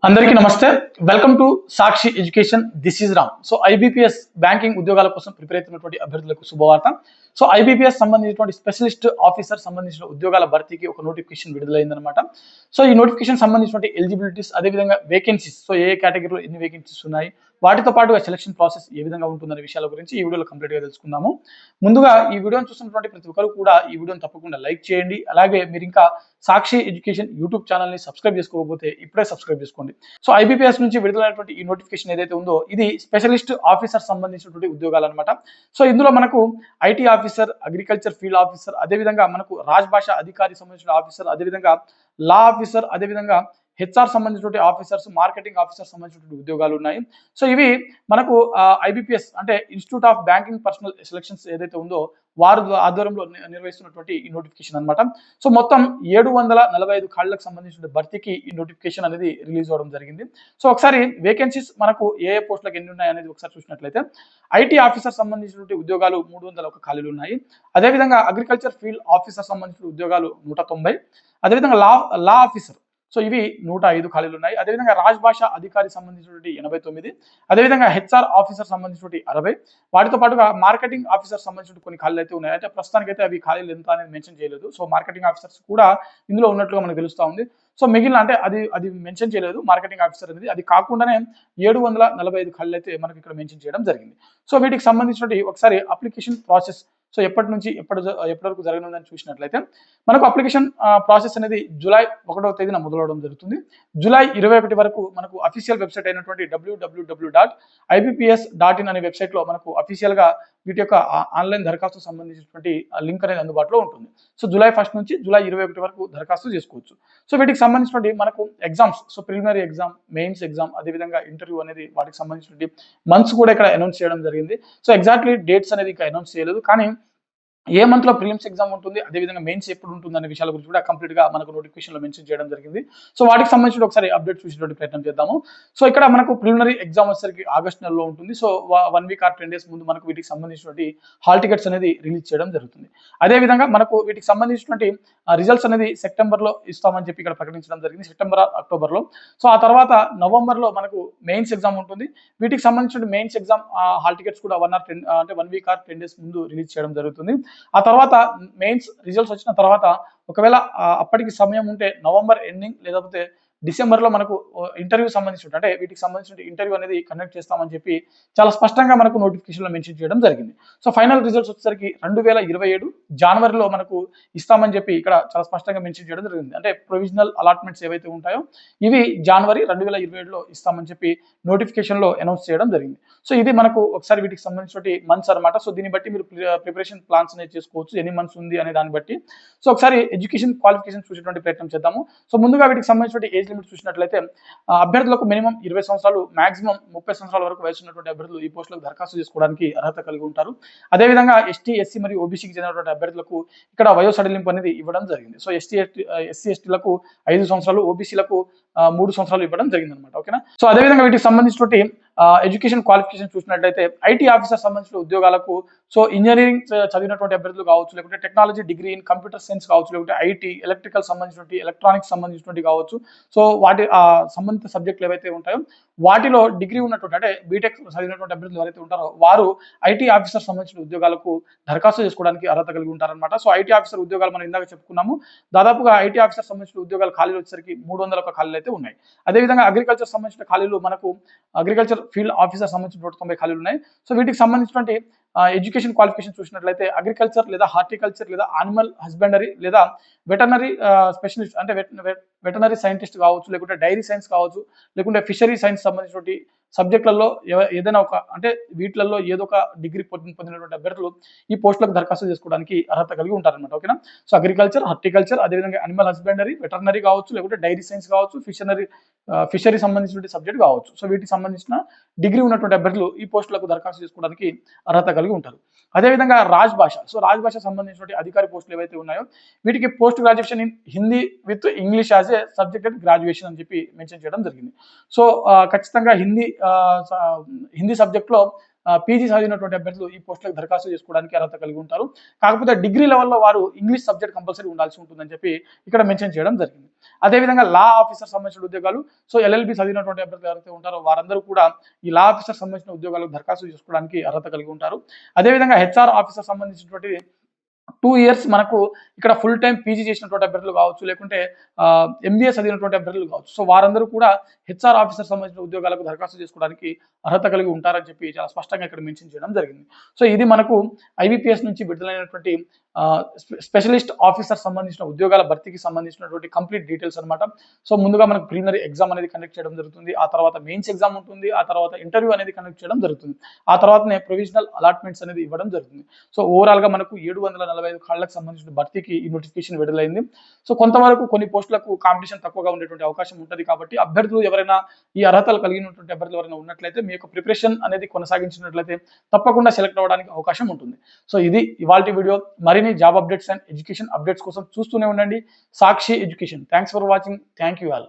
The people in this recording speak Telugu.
అందరికీ నమస్తే. Welcome to Sakshi education. This is Ram. So IBPS banking ఉద్యోగాల కోసం ప్రిపేర్ అవుతున్నటువంటి అభ్యర్థులకు శుభవార్త. సో ఐబీపీఎస్ సంబంధించినటువంటి స్పెషలిస్ట్ ఆఫీసర్ సంబంధించిన ఉద్యోగాల భర్తీకి ఒక నోటిఫికేషన్ విడుదలైందనమాట. సో ఈ నోటిఫికేషన్ సంబంధించినటువంటి ఎలిజిబిలిటీస్, అదేవిధంగా వేకెన్సీస్, సో ఏ కేటగిరీలో ఎన్ని వేకెన్సీస్ ఉన్నాయి, వాటితో పాటుగా సెలక్షన్ ప్రాసెస్ ఏ విధంగా ఉంటుందనే విషయాల గురించి ఈ వీడియోలో కంప్లీట్గా తెలుసుకుందాము. ముందుగా ఈ వీడియోని చూస్తున్నటువంటి ప్రతి ఒక్కరు కూడా ఈ వీడియోని తప్పకుండా లైక్ చేయండి. అలాగే మీరు ఇంకా సాక్షి ఎడ్యుకేషన్ యూట్యూబ్ ఛానల్ని సబ్స్క్రైబ్ చేసుకోకపోతే ఇప్పుడే సబ్స్క్రైబ్ చేసుకోండి. సో ఐబీపీఎస్ నుంచి విడుదలైనటువంటి ఈ నోటిఫికేషన్ ఏదైతే ఉందో ఇది స్పెషలిస్ట్ ఆఫీసర్ సంబంధించినటువంటి ఉద్యోగాలు అనమాట. సో ఇందులో మనకు IT officer, agriculture field officer, అదేవిధంగా మనకు రాజ్భాష అధికారి సంబంధించిన ఆఫీసర్, అదేవిధంగా లా ఆఫీసర్, అదేవిధంగా హెచ్ఆర్ సంబంధించినటువంటి ఆఫీసర్స్, మార్కెటింగ్ ఆఫీసర్ సంబంధించినటువంటి ఉద్యోగాలు ఉన్నాయి. సో ఇవి మనకు ఐబీపీఎస్ అంటే institute of banking personal selections ఏదైతే ఉందో వారు ఆధ్వర్యంలో నిర్వహిస్తున్నటువంటి ఈ నోటిఫికేషన్ అనమాట. సో మొత్తం 745 ఖాళీలకు సంబంధించిన భర్తీకి ఈ నోటిఫికేషన్ అనేది రిలీజ్ అవ్వడం జరిగింది. సో ఒకసారి వేకెన్సీస్ మనకు ఏ పోస్టులకు ఎన్ని ఉన్నాయి అనేది ఒకసారి చూసినట్లయితే ఐటీ ఆఫీసర్ సంబంధించినటువంటి ఉద్యోగాలు 301 ఖాళీలు ఉన్నాయి. అదేవిధంగా అగ్రికల్చర్ ఫీల్డ్ ఆఫీసర్ సంబంధించిన ఉద్యోగాలు 190. అదేవిధంగా లా ఆఫీసర్, సో ఇవి 105 ఖాళీలు ఉన్నాయి. అదేవిధంగా రాజ్భాష అధికారి సంబంధించినటువంటి 89. అదేవిధంగా హెచ్ఆర్ ఆఫీసర్ సంబంధించినటువంటి 60. వాటితో పాటుగా మార్కెటింగ్ ఆఫీసర్ సంబంధించిన కొన్ని ఖాళీలు అయితే ఉన్నాయి. అయితే ప్రస్తుతానికైతే అవి ఖాళీలు ఎంత అనేది మెన్షన్ చేయలేదు. సో మార్కెటింగ్ ఆఫీసర్స్ కూడా ఇందులో ఉన్నట్లుగా మనకు తెలుస్తూ ఉంది. సో మిగిలిన అంటే అది మెన్షన్ చేయలేదు మార్కెటింగ్ ఆఫీసర్ అనేది. అది కాకుండానే 745 ఖాళీలు అయితే మనకి ఇక్కడ మెన్షన్ చేయడం జరిగింది. సో వీటికి సంబంధించినటువంటి ఒకసారి అప్లికేషన్ ప్రాసెస్, సో ఎప్పటి నుంచి ఎప్పటి వరకు జరగనుందని చూసినట్లయితే మనకు అప్లికేషన్ ప్రాసెస్ అనేది జూలై 1వ తేదీన మొదలవడం జరుగుతుంది. జూలై 21 వరకు మనకు అఫీషియల్ వెబ్సైట్ అయినటువంటి www.ibps.in అనే వెబ్సైట్ లో మనకు అఫీషియల్ గా వీటి యొక్క ఆన్లైన్ దరఖాస్తు సంబంధించినటువంటి లింక్ అనేది అందుబాటులో ఉంటుంది. సో జూలై 1 నుంచి జూలై 21 వరకు దరఖాస్తు చేసుకోవచ్చు. సో వీటికి సంబంధించినటువంటి మనకు exams, so preliminary exam, mains exam, అదేవిధంగా ఇంటర్వ్యూ అనేది వాటికి సంబంధించినటువంటి మంత్స్ కూడా ఇక్కడ అనౌన్స్ చేయడం జరిగింది. సో ఎగ్జాక్ట్లీ డేట్స్ అనేది ఇంకా అనౌన్స్ చేయలేదు, కానీ ఏ మంత్ లో ప్రిలిమ్స్ ఎగ్జామ్ ఉంటుంది, అదేవిధంగా మెయిన్స్ ఎప్పుడు ఉంటుంది అనే విషయాల గురించి కూడా కంప్లీట్ గా మనకు నోటిఫికేషన్ లో మెన్షన్ చేయడం జరిగింది. సో వాటికి సంబంధించి ఒకసారి అప్డేట్ చూసేటువంటి ప్రయత్నం చేద్దాము. సో ఇక్కడ మనకు ప్రిలిమినరీ ఎగ్జామ్ వచ్చేసరికి ఆగస్ట్ నెలలో ఉంటుంది. సో 1 వీక్ ఆర్ 10 డేస్ ముందు మనకు వీటికి సంబంధించినటువంటి హాల్ టికెట్స్ అనేది రిలీజ్ చేయడం జరుగుతుంది. అదేవిధంగా మనకు వీటికి సంబంధించినటువంటి రిజల్ట్స్ అనేది సెప్టెంబర్ లో ఇస్తామని చెప్పి ఇక్కడ ప్రకటించడం జరిగింది, సెప్టెంబర్ అక్టోబర్ లో. సో ఆ తర్వాత నవంబర్ లో మనకు మెయిన్స్ ఎగ్జామ్ ఉంటుంది. వీటికి సంబంధించిన మెయిన్స్ ఎగ్జామ్ హాల్ టికెట్స్ కూడా 1 వీక్ ఆర్ 10 డేస్ ముందు రిలీజ్ చేయడం జరుగుతుంది. ఆ తర్వాత మెయిన్స్ రిజల్ట్స్ వచ్చిన తర్వాత ఒకవేళ అప్పటికి సమయం ఉంటే నవంబర్ ఎండింగ్ లేకపోతే డిసెంబర్ లో మనకు ఇంటర్వ్యూ సంబంధించిన అంటే వీటికి సంబంధించిన ఇంటర్వ్యూ అనేది కండక్ట్ చేస్తామని చెప్పి చాలా స్పష్టంగా మనకు నోటిఫికేషన్ లో మెన్షన్ చేయడం జరిగింది. సో ఫైనల్ రిజల్ట్స్ వచ్చేసరికి 2027 జనవరిలో మనకు ఇస్తామని చెప్పి ఇక్కడ చాలా స్పష్టంగా మెన్షన్ చేయడం జరిగింది. అంటే ప్రొవిజనల్ అలాట్మెంట్స్ ఏవైతే ఉంటాయో ఇవి జనవరి 2027లో ఇస్తామని చెప్పి నోటిఫికేషన్ లో అనౌన్స్ చేయడం జరిగింది. సో ఇది మనకు ఒకసారి వీటికి సంబంధించిన మంత్స్ అనమాట. సో దీన్ని బట్టి మీరు ప్రిపరేషన్ ప్లాన్స్ అనేది చేసుకోవచ్చు, ఎన్ని మంత్స్ ఉంది అనే దాన్ని బట్టి. సో ఒకసారి ఎడ్యుకేషన్ క్వాలిఫికేషన్ చూసేటువంటి ప్రయత్నం చేద్దాము. సో ముందుగా వీటికి సంబంధించిన ఏజ్ లిమిట్ చూసినట్లయితే అభ్యర్థులకు మినిమం 20 సంవత్సరాలు, మాక్సిమం 30 సంవత్సరాల వరకు వయసు ఉన్నటువంటి అభ్యర్థులు ఈ పోస్టులకు దరఖాస్తు చేసుకోవడానికి అర్హత కలిగి ఉంటారు. అదేవిధంగా ఎస్టీ, ఎస్సీ మరియు ఓబీసీకి చెందినటువంటి అభ్యర్థులకు ఇక్కడ వయో సడలింపు అనేది ఇవ్వడం జరిగింది. సో ఎస్సీ ఎస్టీలకు 5 సంవత్సరాలు, ఓబీసీలకు 3 సంవత్సరాలు ఇవ్వడం జరిగింది అనమాట. ఓకేనా. సో అదేవిధంగా వీటికి సంబంధించినటువంటి ఎడ్యుకేషన్ క్వాలిఫికేషన్ చూసినట్లయితే ఐటీ ఆఫీసర్ సంబంధించిన ఉద్యోగాలకు సో ఇంజనీరింగ్ చదివినటువంటి అభ్యర్థులు కావచ్చు, లేకుంటే technology degree in computer science కావచ్చు, లేకుంటే ఐటీ, ఎలక్ట్రికల్ సంబంధించినటువంటి, ఎలక్ట్రానిక్స్ సంబంధించినటువంటి కావచ్చు. సో వాటి సంబంధిత సబ్జెక్టులు ఏవైతే ఉంటాయో వాటిలో డిగ్రీ ఉన్నటువంటి అంటే బీటెక్ చదివినటువంటి అభ్యర్థులు ఎవరైతే ఉంటారో వారు ఐటీ ఆఫీసర్ సంబంధించిన ఉద్యోగాలకు దరఖాస్తు చేసుకోవడానికి అర్హత కలిగి ఉంటారనమాట. సో ఐటీ ఆఫీసర్ ఉద్యోగాలు మనం ఇందాక చెప్పుకున్నాము, దాదాపుగా ఐటీ ఆఫీసర్ సంబంధించిన ఉద్యోగాలు ఖాళీలు వచ్చేసరికి 301 ఖాళీలు అయితే ఉన్నాయి. అదేవిధంగా అగ్రికల్చర్ సంబంధించిన ఖాళీలు మనకు అగ్రికల్చర్ ఫీల్డ్ ఆఫీసర్ సంబంధించిన 190 ఖాళీలు ఉన్నాయి. సో వీటికి సంబంధించినటువంటి ఎడ్యుకేషన్ క్వాలిఫికేషన్ చూసినట్లయితే అగ్రికల్చర్ లేదా హార్టికల్చర్ లేదా యానిమల్ హస్బెండరీ లేదా వెటర్నరీ స్పెషలిస్ట్ అంటే వెటర్నరీ సైంటిస్ట్ కావచ్చు, లేకుంటే డైరీ సైన్స్ కావచ్చు, లేకుంటే ఫిషరీ సైన్స్ సంబంధించినటువంటి సబ్జెక్టులలో ఏదైనా ఒక అంటే వీటిలలో ఏదో ఒక డిగ్రీ పొందినటువంటి అభ్యర్థులు ఈ పోస్టులకు దరఖాస్తు చేసుకోవడానికి అర్హత కలిగి ఉంటారన్నమాట. ఓకేనా. సో అగ్రికల్చర్, హార్టికల్చర్, అదేవిధంగా యానిమల్ హస్బెండరీ, వెటర్నరీ కావచ్చు, లేకుంటే డైరీ సైన్స్ కావచ్చు, ఫిషరీ సంబంధించిన సబ్జెక్ట్ కావచ్చు. సో వీటికి సంబంధించిన డిగ్రీ ఉన్నటువంటి అభ్యర్థులు ఈ పోస్టులకు దరఖాస్తు చేసుకోవడానికి అర్హత కలిగి ఉంటారు. అదేవిధంగా రాజ్భాష, సో రాజ్భాష సంబంధించినటువంటి అధికారి పోస్టులు ఏవైతే ఉన్నాయో వీటికి post graduation in Hindi with English as a subject and graduation అని చెప్పి మెన్షన్ చేయడం జరిగింది. సో ఖచ్చితంగా హిందీ సబ్జెక్ట్లో పీజీ చదివినటువంటి అభ్యర్థులు ఈ పోస్టులకు దరఖాస్తు చేసుకోవడానికి అర్హత కలిగి ఉంటారు. కాకపోతే డిగ్రీ లెవెల్లో వారు ఇంగ్లీష్ సబ్జెక్ట్ కంపల్సరీ ఉండాల్సి ఉంటుందని చెప్పి ఇక్కడ మెన్షన్ చేయడం జరిగింది. అదేవిధంగా లా ఆఫీసర్ సంబంధించిన ఉద్యోగాలు, సో ఎల్ఎల్బి చదివినటువంటి అభ్యర్థులు ఎవరైతే ఉంటారో వారందరూ కూడా ఈ లా ఆఫీసర్ సంబంధించిన ఉద్యోగాలకు దరఖాస్తు చేసుకోవడానికి అర్హత కలిగి ఉంటారు. అదేవిధంగా హెచ్ఆర్ ఆఫీసర్ సంబంధించినటువంటి 2 ఇయర్స్ మనకు ఇక్కడ ఫుల్ టైం పీజీ చేసినటువంటి అభ్యర్థులు కావచ్చు, లేకుంటే ఎంబీఏ చదివినటువంటి అభ్యర్థులు కావచ్చు. సో వారందరూ కూడా హెచ్ఆర్ ఆఫీసర్ సంబంధించిన ఉద్యోగాలకు దరఖాస్తు చేసుకోవడానికి అర్హత కలిగి ఉంటారని చెప్పి చాలా స్పష్టంగా ఇక్కడ మెన్షన్ చేయడం జరిగింది. సో ఇది మనకు ఐబీపీఎస్ నుంచి విడుదలైనటువంటి స్పెషలిస్ట్ ఆఫీసర్ సంబంధించిన ఉద్యోగాల భర్తీకి సంబంధించినటువంటి కంప్లీట్ డీటెయిల్స్ అనమాట. సో ముందుగా మనకు ప్రిలిమినరీ ఎగ్జామ్ అనేది కండక్ట్ చేయడం జరుగుతుంది. ఆ తర్వాత మెయిన్స్ ఎగ్జామ్ ఉంటుంది. ఆ తర్వాత ఇంటర్వ్యూ అనేది కండక్ట్ చేయడం జరుగుతుంది. ఆ తర్వాతనే ప్రొవిజనల్ అలాట్మెంట్స్ అనేది ఇవ్వడం జరుగుతుంది. సో ఓవరాల్ గా మనకు 745 ఖాళీలకు సంబంధించిన భర్తీకి ఈ నోటిఫికేషన్ విడుదలైంది. సో కొంతవరకు కొన్ని పోస్టులకు కాంపిటీషన్ తక్కువగా ఉండేటువంటి అవకాశం ఉంటుంది. కాబట్టి అభ్యర్థులు ఎవరైనా ఈ అర్హతలు కలిగినటువంటి అభ్యర్థులు ఎవరైనా ఉన్నట్లయితే మీ యొక్క ప్రిపరేషన్ అనేది కొనసాగించినట్లయితే తప్పకుండా సెలెక్ట్ అవ్వడానికి అవకాశం ఉంటుంది. సో ఇది ఇవాల్టి వీడియో. మరిన్ని job updates and education updates కోసం చూస్తూనే ఉండండి Sakshi education. Thanks for watching. Thank you all.